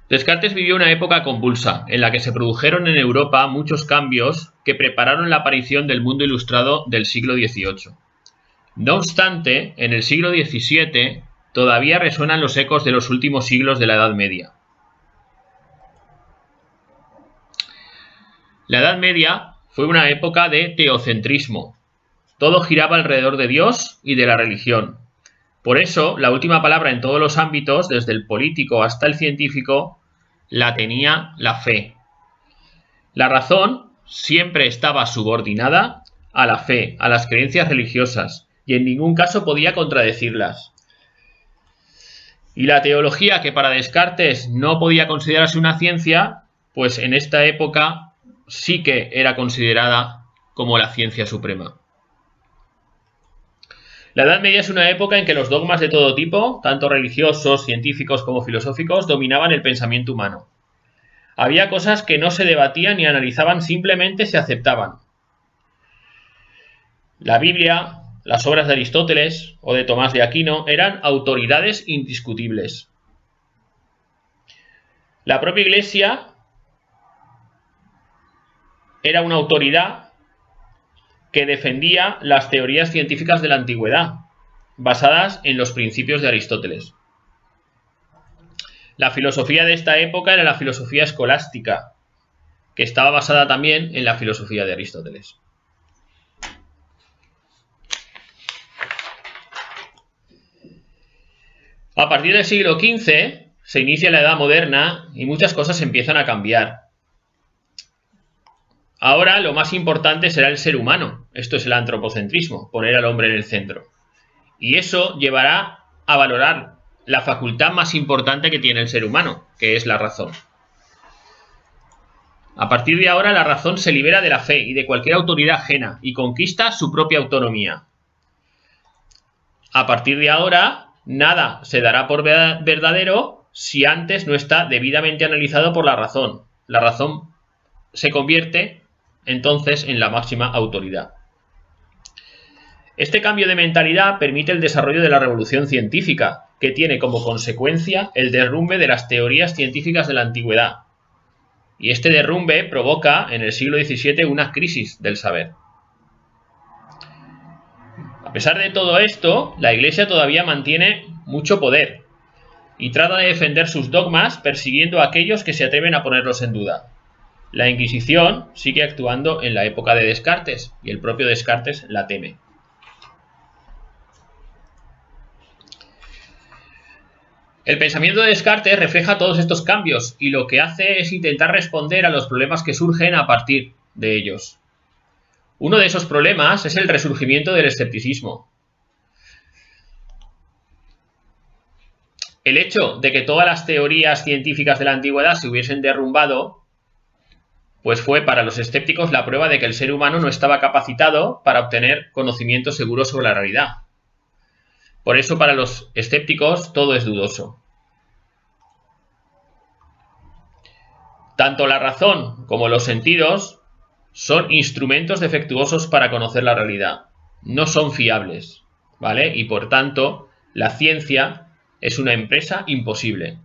Descartes vivió una época convulsa, en la que se produjeron en Europa muchos cambios que prepararon la aparición del mundo ilustrado del siglo XVIII. No obstante, en el siglo XVII todavía resuenan los ecos de los últimos siglos de la Edad Media. La Edad Media fue una época de teocentrismo. Todo giraba alrededor de Dios y de la religión. Por eso, la última palabra en todos los ámbitos, desde el político hasta el científico, la tenía la fe. La razón siempre estaba subordinada a la fe, a las creencias religiosas, y en ningún caso podía contradecirlas. Y la teología, que para Descartes no podía considerarse una ciencia, pues en esta época sí que era considerada como la ciencia suprema. La Edad Media es una época en que los dogmas de todo tipo, tanto religiosos, científicos como filosóficos, dominaban el pensamiento humano. Había cosas que no se debatían ni analizaban, simplemente se aceptaban. La Biblia, las obras de Aristóteles o de Tomás de Aquino eran autoridades indiscutibles. La propia Iglesia era una autoridad que defendía las teorías científicas de la antigüedad, basadas en los principios de Aristóteles. La filosofía de esta época era la filosofía escolástica, que estaba basada también en la filosofía de Aristóteles. A partir del siglo XV se inicia la Edad Moderna y muchas cosas empiezan a cambiar. Ahora lo más importante será el ser humano. Esto es el antropocentrismo, poner al hombre en el centro. Y eso llevará a valorar la facultad más importante que tiene el ser humano, que es la razón. A partir de ahora, la razón se libera de la fe y de cualquier autoridad ajena y conquista su propia autonomía. A partir de ahora, nada se dará por verdadero si antes no está debidamente analizado por la razón. La razón se convierte entonces en la máxima autoridad. Este cambio de mentalidad permite el desarrollo de la revolución científica, que tiene como consecuencia el derrumbe de las teorías científicas de la antigüedad. Y este derrumbe provoca en el siglo XVII una crisis del saber. A pesar de todo esto, la Iglesia todavía mantiene mucho poder y trata de defender sus dogmas persiguiendo a aquellos que se atreven a ponerlos en duda. La Inquisición sigue actuando en la época de Descartes y el propio Descartes la teme. El pensamiento de Descartes refleja todos estos cambios y lo que hace es intentar responder a los problemas que surgen a partir de ellos. Uno de esos problemas es el resurgimiento del escepticismo. El hecho de que todas las teorías científicas de la antigüedad se hubiesen derrumbado, pues fue para los escépticos la prueba de que el ser humano no estaba capacitado para obtener conocimiento seguro sobre la realidad. Por eso para los escépticos todo es dudoso. Tanto la razón como los sentidos son instrumentos defectuosos para conocer la realidad. No son fiables, ¿vale? Y por tanto, la ciencia es una empresa imposible.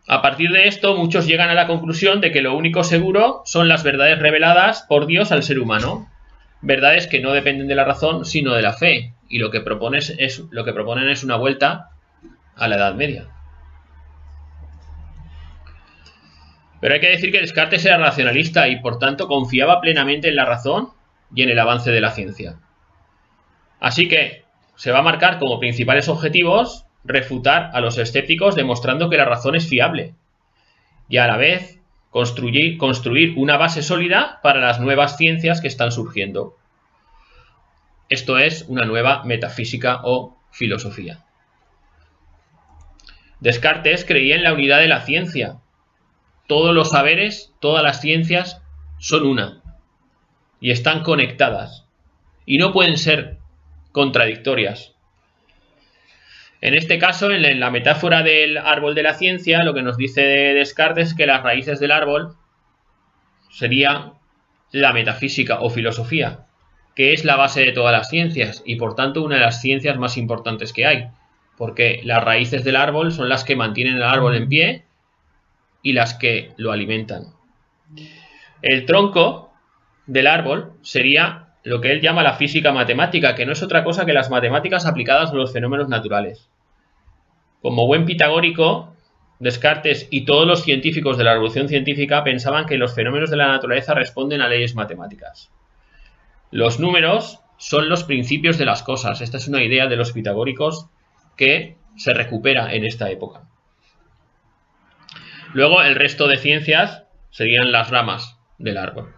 A partir de esto, muchos llegan a la conclusión de que lo único seguro son las verdades reveladas por Dios al ser humano. Verdades que no dependen de la razón, sino de la fe. Y lo que proponen es una vuelta a la Edad Media. Pero hay que decir que Descartes era racionalista y por tanto confiaba plenamente en la razón y en el avance de la ciencia. Así que se va a marcar como principales objetivos refutar a los escépticos demostrando que la razón es fiable y a la vez construir una base sólida para las nuevas ciencias que están surgiendo. Esto es una nueva metafísica o filosofía. Descartes creía en la unidad de la ciencia. Todos los saberes, todas las ciencias son una y están conectadas y no pueden ser contradictorias. En este caso, en la metáfora del árbol de la ciencia, lo que nos dice Descartes es que las raíces del árbol sería la metafísica o filosofía, que es la base de todas las ciencias y por tanto una de las ciencias más importantes que hay. porque las raíces del árbol son las que mantienen el árbol en pie y las que lo alimentan. El tronco del árbol sería lo que él llama la física matemática, que no es otra cosa que las matemáticas aplicadas a los fenómenos naturales. Como buen pitagórico, Descartes y todos los científicos de la revolución científica pensaban que los fenómenos de la naturaleza responden a leyes matemáticas. Los números son los principios de las cosas. Esta es una idea de los pitagóricos que se recupera en esta época. Luego el resto de ciencias serían las ramas del árbol.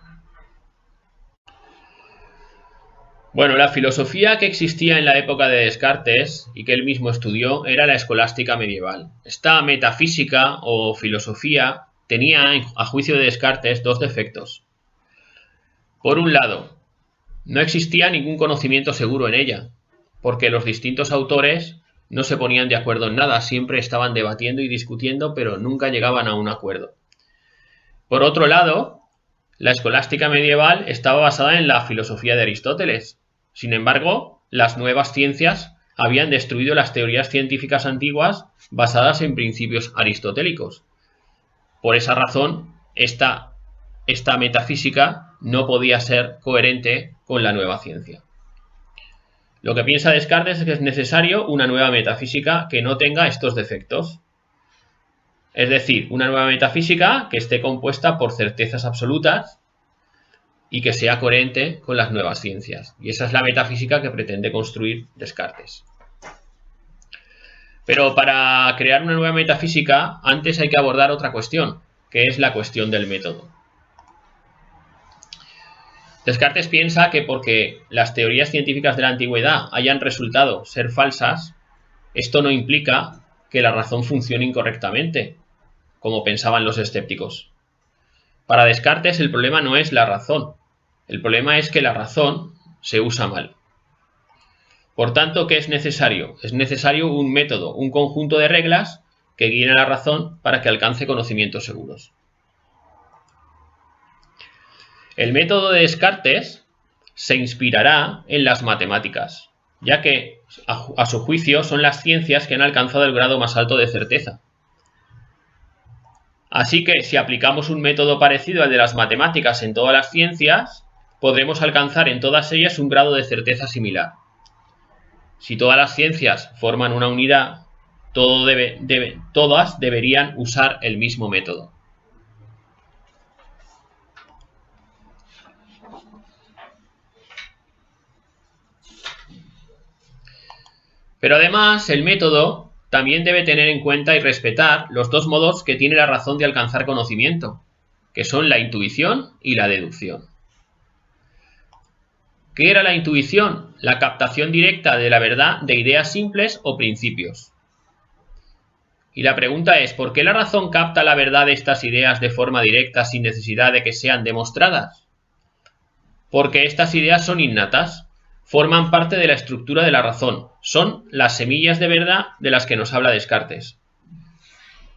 Bueno, la filosofía que existía en la época de Descartes y que él mismo estudió era la escolástica medieval. Esta metafísica o filosofía tenía, a juicio de Descartes, dos defectos. Por un lado, no existía ningún conocimiento seguro en ella, porque los distintos autores no se ponían de acuerdo en nada, siempre estaban debatiendo y discutiendo, pero nunca llegaban a un acuerdo. Por otro lado, la escolástica medieval estaba basada en la filosofía de Aristóteles. Sin embargo, las nuevas ciencias habían destruido las teorías científicas antiguas basadas en principios aristotélicos. Por esa razón, esta metafísica no podía ser coherente con la nueva ciencia. Lo que piensa Descartes es que es necesario una nueva metafísica que no tenga estos defectos. Es decir, una nueva metafísica que esté compuesta por certezas absolutas y que sea coherente con las nuevas ciencias. Y esa es la metafísica que pretende construir Descartes. Pero para crear una nueva metafísica, antes hay que abordar otra cuestión, que es la cuestión del método. Descartes piensa que porque las teorías científicas de la antigüedad hayan resultado ser falsas, esto no implica que la razón funcione incorrectamente, como pensaban los escépticos. Para Descartes el problema no es la razón, el problema es que la razón se usa mal. Por tanto, ¿qué es necesario? Es necesario un método, un conjunto de reglas que guíen a la razón para que alcance conocimientos seguros. El método de Descartes se inspirará en las matemáticas, ya que, a su juicio, son las ciencias que han alcanzado el grado más alto de certeza. Así que, si aplicamos un método parecido al de las matemáticas en todas las ciencias, podremos alcanzar en todas ellas un grado de certeza similar. Si todas las ciencias forman una unidad, todas deberían usar el mismo método. Pero además, el método también debe tener en cuenta y respetar los dos modos que tiene la razón de alcanzar conocimiento, que son la intuición y la deducción. ¿Qué era la intuición? La captación directa de la verdad de ideas simples o principios. Y la pregunta es, ¿por qué la razón capta la verdad de estas ideas de forma directa sin necesidad de que sean demostradas? Porque estas ideas son innatas, forman parte de la estructura de la razón, son las semillas de verdad de las que nos habla Descartes.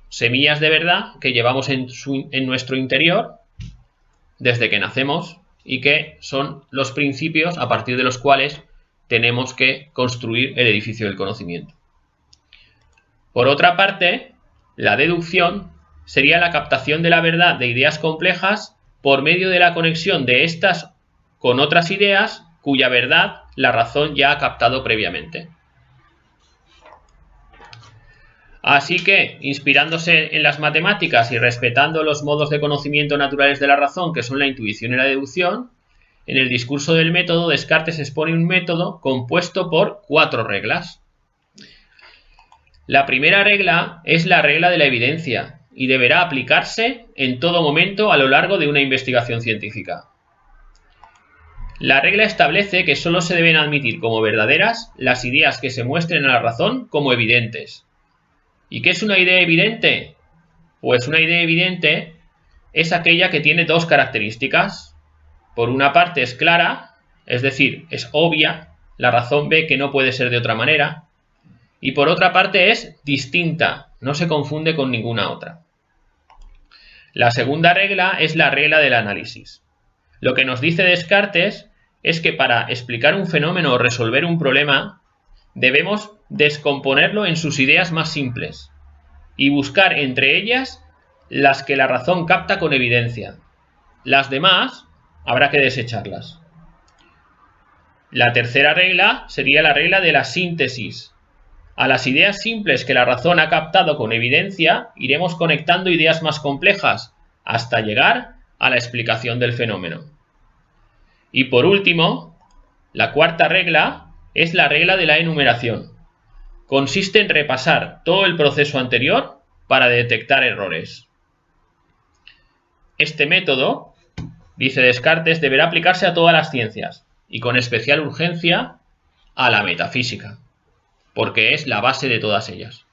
Semillas de verdad que llevamos en nuestro interior desde que nacemos y que son los principios a partir de los cuales tenemos que construir el edificio del conocimiento. Por otra parte, la deducción sería la captación de la verdad de ideas complejas por medio de la conexión de estas con otras ideas cuya verdad la razón ya ha captado previamente. Así que, inspirándose en las matemáticas y respetando los modos de conocimiento naturales de la razón, que son la intuición y la deducción, en el discurso del método, Descartes expone un método compuesto por 4 reglas. La primera regla es la regla de la evidencia y deberá aplicarse en todo momento a lo largo de una investigación científica. La regla establece que solo se deben admitir como verdaderas las ideas que se muestren a la razón como evidentes. ¿Y qué es una idea evidente? Pues una idea evidente es aquella que tiene dos características. Por una parte es clara, es decir, es obvia, la razón ve que no puede ser de otra manera. Y por otra parte es distinta, no se confunde con ninguna otra. La segunda regla es la regla del análisis. Lo que nos dice Descartes es que para explicar un fenómeno o resolver un problema debemos descomponerlo en sus ideas más simples y buscar entre ellas las que la razón capta con evidencia. Las demás habrá que desecharlas. La tercera regla sería la regla de la síntesis. A las ideas simples que la razón ha captado con evidencia, iremos conectando ideas más complejas hasta llegar a la explicación del fenómeno. Y por último, la cuarta regla es la regla de la enumeración. Consiste en repasar todo el proceso anterior para detectar errores. Este método, dice Descartes, deberá aplicarse a todas las ciencias y con especial urgencia a la metafísica, porque es la base de todas ellas.